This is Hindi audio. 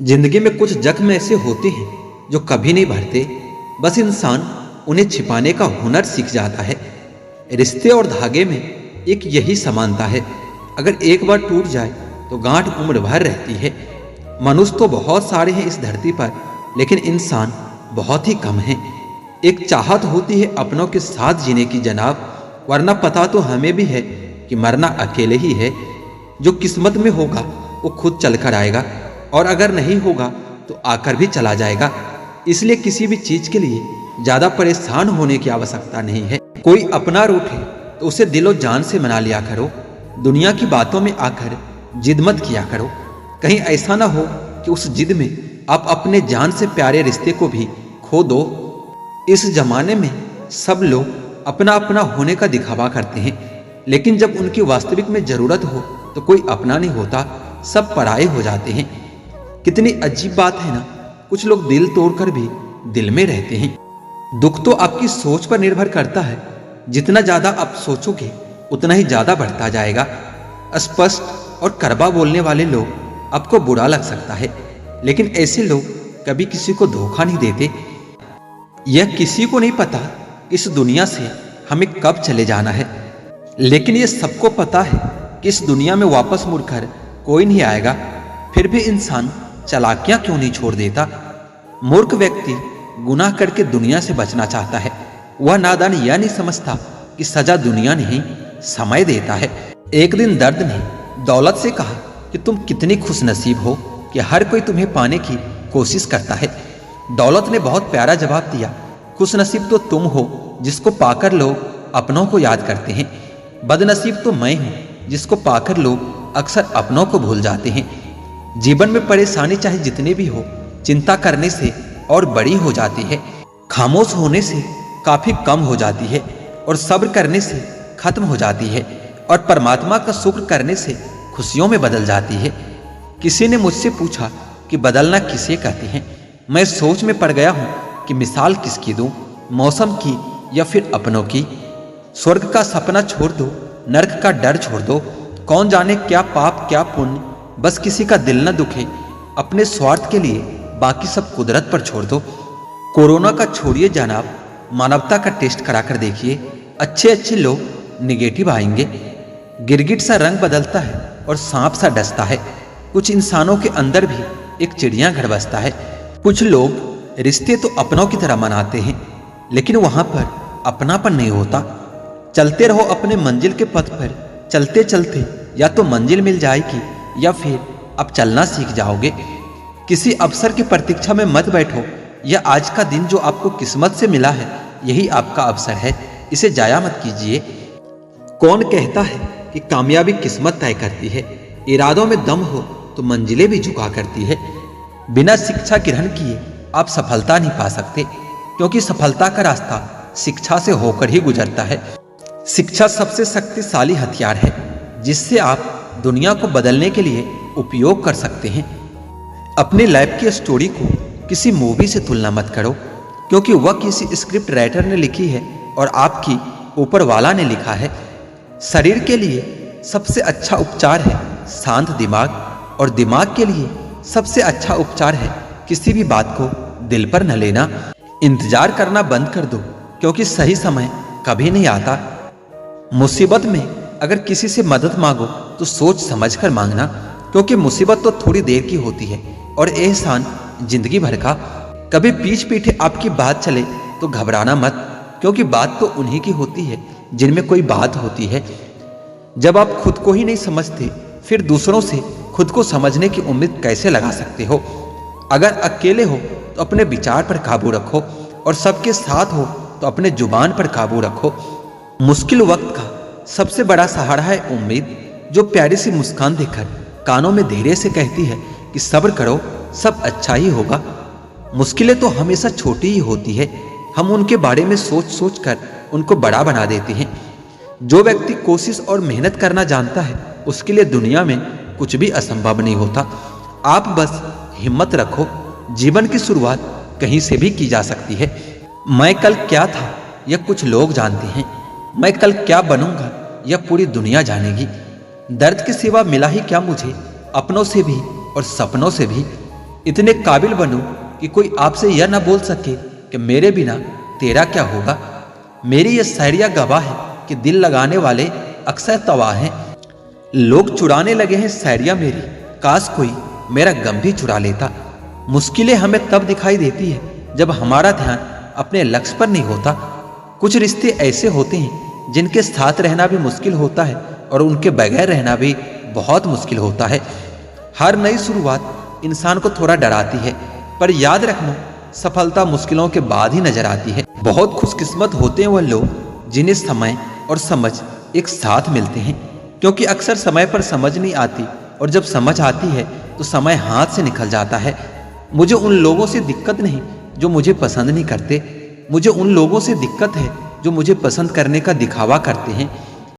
जिंदगी में कुछ जख्म ऐसे होते हैं जो कभी नहीं भरते, बस इंसान उन्हें छिपाने का हुनर सीख जाता है। रिश्ते और धागे में एक यही समानता है। अगर एक बार टूट जाए तो गांठ उम्र भर रहती है। मनुष्य तो बहुत सारे हैं इस धरती पर, लेकिन इंसान बहुत ही कम हैं। एक चाहत होती है अपनों के साथ जीने की जनाब, वरना पता तो हमें भी है कि मरना अकेले ही है। जो किस्मत में होगा वो खुद चल कर आएगा, और अगर नहीं होगा तो आकर भी चला जाएगा। इसलिए किसी भी चीज के लिए ज्यादा परेशान होने की आवश्यकता नहीं है। कोई अपना रूठे तो उसे दिलो जान से मना लिया करो। दुनिया की बातों में आकर जिद मत किया करो। कहीं ऐसा ना हो कि उस जिद में आप अपने जान से प्यारे रिश्ते को भी खो दो। इस जमाने में सब लोग अपना अपना होने का दिखावा करते हैं, लेकिन जब उनकी वास्तविक में जरूरत हो तो कोई अपना नहीं होता, सब पराये हो जाते हैं। कितनी अजीब बात है ना, कुछ लोग दिल तोड़कर भी दिल में रहते हैं। दुख तो आपकी सोच पर निर्भर करता है। जितना ज्यादा आप सोचोगे उतना ही ज्यादा बढ़ता जाएगा। स्पष्ट और कड़वा बोलने वाले लोग आपको बुरा लग सकता है, लेकिन ऐसे लोग कभी किसी को धोखा नहीं देते। यह किसी को नहीं पता इस दुनिया से हमें कब चले जाना है, लेकिन यह सबको पता है कि इस दुनिया में वापस मुड़कर कोई नहीं आएगा। फिर भी इंसान चालाकियां क्यों नहीं छोड़ देता। मूर्ख व्यक्ति गुनाह करके दुनिया से बचना चाहता है। वह नादान यह नहीं समझता कि सजा दुनिया नहीं समय देता है। एक दिन दर्द ने दौलत से कहा कि तुम कितनी खुशनसीब हो कि हर कोई तुम्हें पाने की कोशिश करता है। दौलत ने बहुत प्यारा जवाब दिया, खुशनसीब तो तुम हो जिसको पाकर लोग अपनों को याद करते हैं। बदनसीब तो मैं हूं जिसको पाकर लोग अक्सर अपनों को भूल जाते हैं। जीवन में परेशानी चाहे जितनी भी हो, चिंता करने से और बड़ी हो जाती है। खामोश होने से काफी कम हो जाती है, और सब्र करने से खत्म हो जाती है, और परमात्मा का शुक्र करने से खुशियों में बदल जाती है। किसी ने मुझसे पूछा कि बदलना किसे कहते हैं। मैं सोच में पड़ गया हूं कि मिसाल किसकी दूं, मौसम की या फिर अपनों की। स्वर्ग का सपना छोड़ दो, नरक का डर छोड़ दो। कौन जाने क्या पाप क्या पुण्य, बस किसी का दिल न दुखे। अपने स्वार्थ के लिए बाकी सब कुदरत पर छोड़ दो। कोरोना का छोड़िए जनाब, मानवता का टेस्ट कराकर देखिए। अच्छे अच्छे लोग निगेटिव आएंगे। गिरगिट सा रंग बदलता है और सांप सा डसता है। कुछ इंसानों के अंदर भी एक चिड़ियाघर बसता है। कुछ लोग रिश्ते तो अपनों की तरह मनाते हैं, लेकिन वहां पर अपनापन नहीं होता। चलते रहो अपने मंजिल के पथ पर, चलते चलते या तो मंजिल मिल जाएगी या फिर अब चलना सीख जाओगे। किसी अवसर की प्रतीक्षा में मत बैठो। यह आज का दिन जो आपको किस्मत से मिला है, यही आपका अवसर है, इसे जाया मत कीजिए। कौन कहता है कि कामयाबी किस्मत तय करती है। इरादों में दम हो तो मंजिलें भी झुका करती है। बिना शिक्षा ग्रहण किए आप सफलता नहीं पा सकते, क्योंकि सफलता का रास्ता शिक्षा से होकर ही गुजरता है। शिक्षा सबसे शक्तिशाली हथियार है जिससे आप दुनिया को बदलने के लिए उपयोग कर सकते हैं। अपने लाइफ की स्टोरी को किसी मूवी से तुलना मत करो, क्योंकि वह किसी स्क्रिप्ट राइटर ने लिखी है और आपकी ऊपर वाला ने लिखा है। शरीर के लिए सबसे अच्छा उपचार है शांत दिमाग, और दिमाग के लिए सबसे अच्छा उपचार है किसी भी बात को दिल पर न लेना। इंतजार करना बंद कर दो, क्योंकि सही समय कभी नहीं आता। मुसीबत में अगर किसी से मदद मांगो तो सोच समझकर मांगना, क्योंकि मुसीबत तो थोड़ी देर की होती है और एहसान जिंदगी भर का। कभी पीछ पीछे आपकी बात चले तो घबराना मत, क्योंकि बात तो उन्हीं की होती है जिनमें कोई बात होती है। जब आप खुद को ही नहीं समझते, फिर दूसरों से खुद को समझने की उम्मीद कैसे लगा सकते हो। अगर अकेले हो तो अपने विचार पर काबू रखो, और सबके साथ हो तो अपने जुबान पर काबू रखो। मुश्किल वक्त का सबसे बड़ा सहारा है उम्मीद, जो प्यारी सी मुस्कान देकर कानों में धीरे से कहती है कि सब्र करो, सब अच्छा ही होगा। मुश्किलें तो हमेशा छोटी ही होती है, हम उनके बारे में सोच सोच कर उनको बड़ा बना देते हैं। जो व्यक्ति कोशिश और मेहनत करना जानता है, उसके लिए दुनिया में कुछ भी असंभव नहीं होता। आप बस हिम्मत रखो, जीवन की शुरुआत कहीं से भी की जा सकती है। मैं कल क्या था यह कुछ लोग जानते हैं, मैं कल क्या बनूंगा यह पूरी दुनिया जानेगी। दर्द के सिवा मिला ही क्या मुझे, अपनों से भी और सपनों से भी। इतने काबिल बनो कि कोई आपसे यह ना बोल सके कि मेरे बिना तेरा क्या होगा। मेरी यह शायरिया गवाह है कि दिल लगाने वाले अक्सर तबाह हैं। लोग चुराने लगे हैं शायरिया मेरी, काश कोई मेरा गम भी चुरा लेता। मुश्किलें हमें तब दिखाई देती है जब हमारा ध्यान अपने लक्ष्य पर नहीं होता। कुछ रिश्ते ऐसे होते हैं जिनके साथ रहना भी मुश्किल होता है और उनके बगैर रहना भी बहुत मुश्किल होता है। हर नई शुरुआत इंसान को थोड़ा डराती है, पर याद रखना सफलता मुश्किलों के बाद ही नजर आती है। बहुत खुशकिस्मत होते हैं वह लोग जिन्हें समय और समझ एक साथ मिलते हैं, क्योंकि अक्सर समय पर समझ नहीं आती और जब समझ आती है तो समय हाथ से निकल जाता है। मुझे उन लोगों से दिक्कत नहीं जो मुझे पसंद नहीं करते, मुझे उन लोगों से दिक्कत है जो मुझे पसंद करने का दिखावा करते हैं।